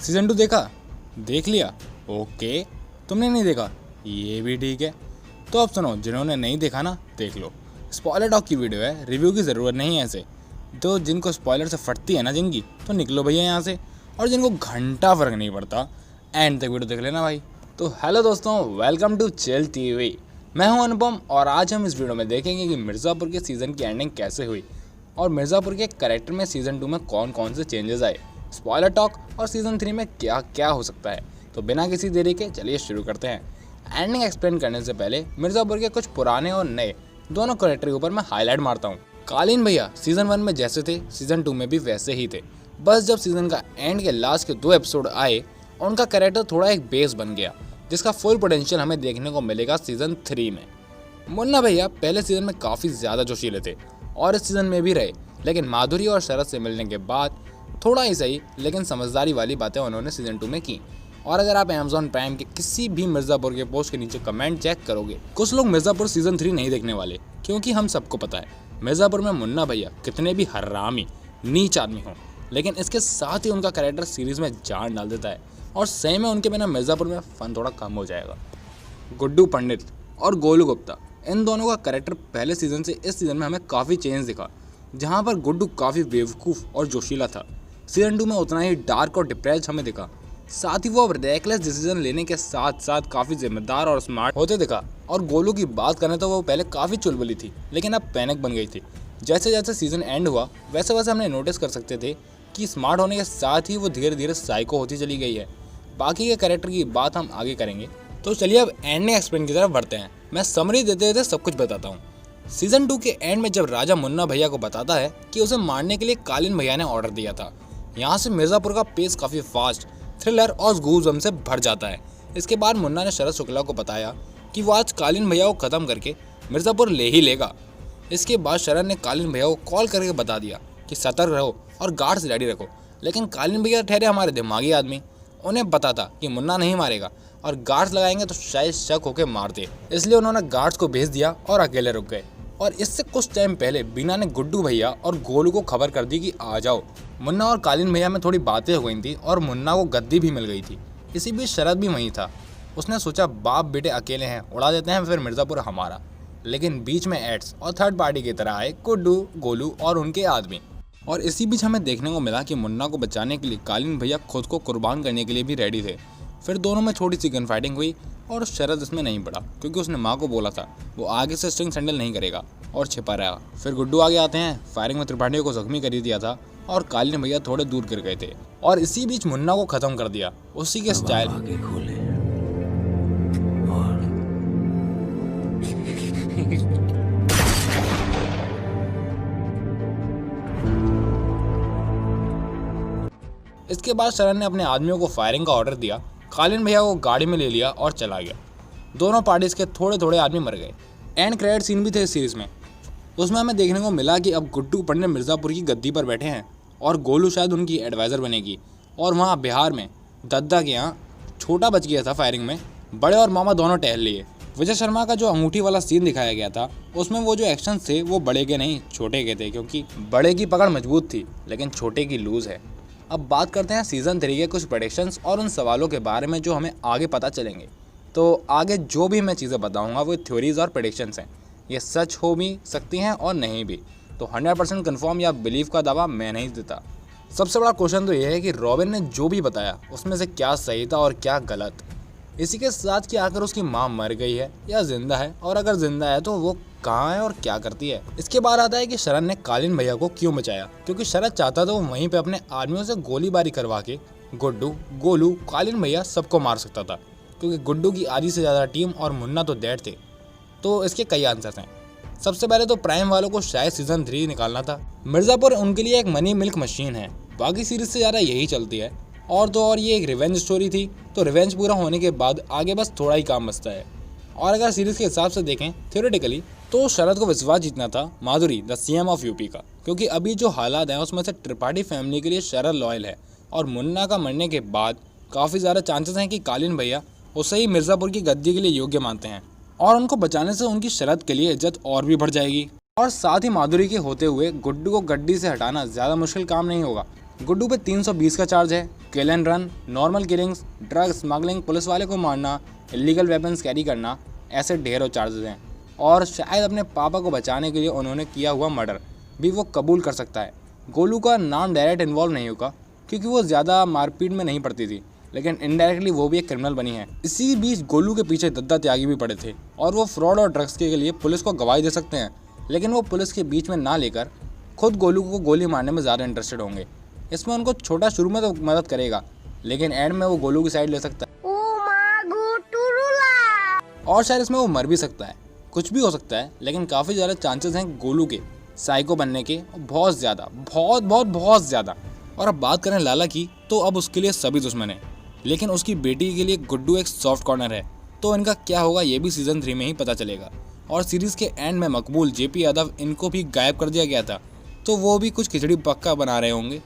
Season 2 देखा? देख लिया? ओके। तुमने नहीं देखा? ये भी ठीक है। तो अब सुनो, जिन्होंने नहीं देखा ना, देख लो। स्पॉइलर टॉक की वीडियो है, रिव्यू की ज़रूरत नहीं है ऐसे। तो जिनको स्पॉइलर से फटती है ना जिनकी, तो निकलो भैया यहाँ से। और जिनको घंटा फ़र्क नहीं पड़ता, एंड तक वीडियो देख लेना भाई। तो हेलो दोस्तों, वेलकम टू चिल टीवी। मैं हूं अनुपम और आज हम इस वीडियो में देखेंगे कि मिर्ज़ापुर के सीज़न की एंडिंग कैसे हुई और मिर्ज़ापुर के कैरेक्टर में सीज़न 2 में कौन कौन से चेंजेस आए, स्पॉइलर टॉक और सीज़न 3 में क्या क्या हो सकता है। तो बिना किसी देरी के चलिए शुरू करते हैं। एंडिंग एक्सप्लेन करने से पहले मिर्ज़ापुर के कुछ पुराने और नए दोनों कैरेक्टर के ऊपर मैं हाईलाइट मारता हूँ। कालीन भैया सीज़न 1 में जैसे थे, सीज़न 2 में भी वैसे ही थे। बस जब सीज़न का एंड के लास्ट के 2 एपिसोड आए, उनका कैरेक्टर थोड़ा एक बेस बन गया, जिसका फुल पोटेंशियल हमें देखने को मिलेगा सीज़न 3 में। मुन्ना भैया पहले सीज़न में काफ़ी ज़्यादा जोशीले थे और इस सीज़न में भी रहे, लेकिन माधुरी और शरद से मिलने के बाद थोड़ा ही सही लेकिन समझदारी वाली बातें उन्होंने सीज़न 2 में की। और अगर आप अमेज़ॉन प्राइम के किसी भी मिर्ज़ापुर के पोस्ट के नीचे कमेंट चेक करोगे, कुछ लोग मिर्ज़ापुर सीज़न 3 नहीं देखने वाले, क्योंकि हम सबको पता है मिर्ज़ापुर में मुन्ना भैया कितने भी हरामी नीच आदमी हों, लेकिन इसके साथ ही उनका कैरेक्टर सीरीज़ में जान डाल देता है और सही में उनके बिना मिर्ज़ापुर में फ़न थोड़ा कम हो जाएगा। गुड्डू पंडित और गोलू गुप्ता, इन दोनों का कैरेक्टर पहले सीज़न से इस सीज़न में हमें काफ़ी चेंज दिखा। जहां पर गुड्डू काफ़ी बेवकूफ़ और जोशीला था, सीज़न 2 में उतना ही डार्क और डिप्रेस्ड हमें दिखा। साथ ही वो अब रेकलेस डिसीजन लेने के साथ साथ काफ़ी जिम्मेदार और स्मार्ट होते दिखा। और गोलू की बात करें तो वो पहले काफ़ी चुलबुली थी, लेकिन अब पैनिक बन गई थी। जैसे जैसे सीज़न एंड हुआ वैसे वैसे हमने नोटिस कर सकते थे कि स्मार्ट होने के साथ ही वो धीरे धीरे साइको होती चली गई है। बाकी के कैरेक्टर की बात हम आगे करेंगे, तो चलिए अब एंडिंग एक्सप्लेन की तरफ बढ़ते हैं। मैं समरी देते देते सब कुछ बताता हूँ। सीज़न 2 के एंड में जब राजा मुन्ना भैया को बताता है कि उसे मारने के लिए कालीन भैया ने ऑर्डर दिया था, यहाँ से मिर्ज़ापुर का पेस काफ़ी फास्ट, थ्रिलर और गूज़बम्स से भर जाता है। इसके बाद मुन्ना ने शरद शुक्ला को बताया कि वो आज कालीन भैया को ख़त्म करके मिर्ज़ापुर ले ही लेगा। इसके बाद शरद ने कालीन भैया को कॉल करके बता दिया कि सतर्क रहो और गार्ड्स रेडी रखो। लेकिन कालीन भैया ठहरे हमारे दिमागी आदमी, उन्हें पता था कि मुन्ना नहीं मारेगा और गार्ड्स लगाएंगे तो शायद शक होकर मार दे, इसलिए उन्होंने गार्ड्स को भेज दिया और अकेले रुक गए। और इससे कुछ टाइम पहले बीना ने गुड्डू भैया और गोलू को खबर कर दी कि आ जाओ। मुन्ना और कालीन भैया में थोड़ी बातें हो गई थी और मुन्ना को गद्दी भी मिल गई थी। इसी बीच शरद भी वहीं था। उसने सोचा बाप बेटे अकेले हैं, उड़ा देते हैं फिर मिर्ज़ापुर हमारा। लेकिन बीच में एड्स और थर्ड पार्टी की तरह आए गुड्डू, गोलू और उनके आदमी। और इसी बीच हमें देखने को मिला कि मुन्ना को बचाने के लिए कालीन भैया खुद को कुर्बान करने के लिए भी रेडी थे। फिर दोनों में थोड़ी सी गन फाइटिंग हुई और शरद इसमें नहीं पड़ा, क्योंकि उसने माँ को बोला था वो आगे से स्ट्रिंग सैंडल नहीं करेगा और छिपा रहा। फिर गुड्डू आगे आते हैं, फायरिंग में त्रिपाठियों को जख्मी कर दिया था और कालीन भैया थोड़े दूर गिर गए थे। और इसी बीच मुन्ना को ख़त्म कर दिया उसी के स्टाइल। इसके बाद शरण ने अपने आदमियों को फायरिंग का ऑर्डर दिया, कालीन भैया को गाड़ी में ले लिया और चला गया। दोनों पार्टीज के थोड़े थोड़े आदमी मर गए। एंड क्रेडिट सीन भी थे इस सीरीज़ में। उसमें हमें देखने को मिला कि अब गुड्डू पंडित मिर्ज़ापुर की गद्दी पर बैठे हैं और गोलू शायद उनकी एडवाइज़र बनेगी। और वहाँ बिहार में दद्दा के यहाँ छोटा बच गया था फायरिंग में, बड़े और मामा दोनों टहल लिए। विजय शर्मा का जो अंगूठी वाला सीन दिखाया गया था, उसमें वो जो एक्शन थे वो बड़े के नहीं छोटे के थे, क्योंकि बड़े की पकड़ मजबूत थी लेकिन छोटे की लूज़ है। अब बात करते हैं सीज़न 3 के कुछ प्रेडिक्शंस और उन सवालों के बारे में जो हमें आगे पता चलेंगे। तो आगे जो भी मैं चीज़ें बताऊंगा वो थ्योरीज और प्रेडिक्शंस हैं, ये सच हो भी सकती हैं और नहीं भी। तो 100% कन्फर्म या बिलीव का दावा मैं नहीं देता। सबसे बड़ा क्वेश्चन तो ये है कि रॉबिन ने जो भी बताया उसमें से क्या सही था और क्या गलत। इसी के साथ कि आखिर उसकी माँ मर गई है या जिंदा है, और अगर जिंदा है तो वो कहाँ है और क्या करती है। इसके बाद आता है कि शरण ने कालीन भैया को क्यों बचाया, क्योंकि शरद चाहता था वो वहीं पे अपने आदमियों से गोलीबारी करवा के गुड्डू, गोलू, कालीन भैया सबको मार सकता था, क्योंकि गुड्डू की आधी से ज़्यादा टीम और मुन्ना तो डेड थे। तो इसके कई आंसर्स हैं। सबसे पहले तो प्राइम वालों को शायद सीज़न 3 निकालना था। मिर्ज़ापुर उनके लिए एक मनी मिल्क मशीन है, बाकी सीरीज से ज़्यादा यही चलती है। और तो और ये एक रिवेंज स्टोरी थी, तो रिवेंज पूरा होने के बाद आगे बस थोड़ा ही काम बचता है। और अगर सीरीज़ के हिसाब से देखें थ्योरेटिकली, तो शरद को विश्वास जीतना था माधुरी द सीएम ऑफ यूपी का, क्योंकि अभी जो हालात हैं उसमें से त्रिपाठी फैमिली के लिए शरद लॉयल है। और मुन्ना का मरने के बाद काफ़ी ज़्यादा चांसेस हैं कि कालीन भैया उसे ही मिर्ज़ापुर की गद्दी के लिए योग्य मानते हैं, और उनको बचाने से उनकी शरद के लिए इज्जत और भी बढ़ जाएगी। और साथ ही माधुरी के होते हुए गुड्डू को गड्डी से हटाना ज़्यादा मुश्किल काम नहीं होगा, गुड्डू पे 320 का चार्ज है, किल and run, normal killings, drug smuggling, police वाले को मारना, इलीगल वेपन्स कैरी करना, ऐसे ढेरों चार्जेस हैं। और शायद अपने पापा को बचाने के लिए उन्होंने किया हुआ मर्डर भी वो कबूल कर सकता है। गोलू का नाम डायरेक्ट इन्वॉल्व नहीं होगा क्योंकि वो ज़्यादा मारपीट में नहीं पड़ती थी, लेकिन इनडायरेक्टली वो भी एक क्रिमिनल बनी है। इसी बीच गोलू के पीछे दद्दा त्यागी भी पड़े थे और वो फ्रॉड और ड्रग्स के लिए पुलिस को गवाही दे सकते हैं, लेकिन वो पुलिस के बीच में ना लेकर खुद गोलू को गोली मारने में ज़्यादा इंटरेस्टेड होंगे। इसमें उनको छोटा शुरू में तो मदद करेगा, लेकिन एंड में वो गोलू की साइड ले सकता है और शायद इसमें वो मर भी सकता है। कुछ भी हो सकता है, लेकिन काफ़ी ज़्यादा चांसेस हैं गोलू के साइको बनने के, बहुत ज़्यादा, बहुत ज़्यादा। और अब बात करें लाला की, तो अब उसके लिए सभी दुश्मन हैं, लेकिन उसकी बेटी के लिए गुड्डू एक सॉफ्ट कॉर्नर है। तो इनका क्या होगा ये भी सीज़न 3 में ही पता चलेगा। और सीरीज़ के एंड में मकबूल, जेपी यादव, इनको भी गायब कर दिया गया था, तो वो भी कुछ खिचड़ी पक्का बना रहे होंगे।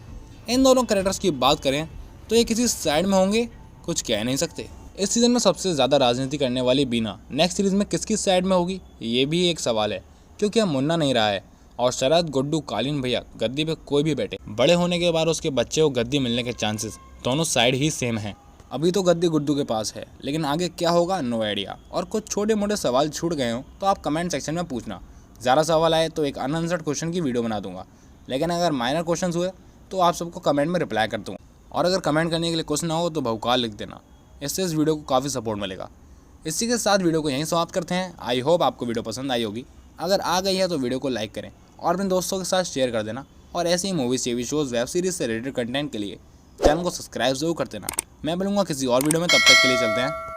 इन दोनों कैरेक्टर्स की बात करें तो ये किसी साइड में होंगे, कुछ कह नहीं सकते। इस सीज़न में सबसे ज़्यादा राजनीति करने वाली बीना नेक्स्ट सीरीज़ में किसकी साइड में होगी, ये भी एक सवाल है, क्योंकि अब मुन्ना नहीं रहा है। और शरद, गुड्डू, कालीन भैया, गद्दी पे कोई भी बैठे, बड़े होने के बाद उसके बच्चे को गद्दी मिलने के चांसेस दोनों साइड ही सेम हैं। अभी तो गद्दी गुड्डू के पास है, लेकिन आगे क्या होगा नो आइडिया। और कुछ छोटे मोटे सवाल छूट गए हों तो आप कमेंट सेक्शन में पूछना। ज़्यादा सवाल आए तो एक अनआंसर्ड क्वेश्चन की वीडियो बना दूंगा, लेकिन अगर माइनर क्वेश्चन हुए तो आप सबको कमेंट में रिप्लाई कर दूँगा। और अगर कमेंट करने के लिए कुछ ना हो तो भौकाल लिख देना, इससे इस वीडियो को काफ़ी सपोर्ट मिलेगा। इसी के साथ वीडियो को यहीं समाप्त करते हैं। आई होप आपको वीडियो पसंद आई होगी। अगर आ गई है तो वीडियो को लाइक करें और अपने दोस्तों के साथ शेयर कर देना। और ऐसे ही movies, TV shows, web series से रिलेटेड कंटेंट के लिए चैनल को सब्सक्राइब जरूर कर देना। मैं मिलूंगा किसी और वीडियो में, तब तक के लिए चलते हैं।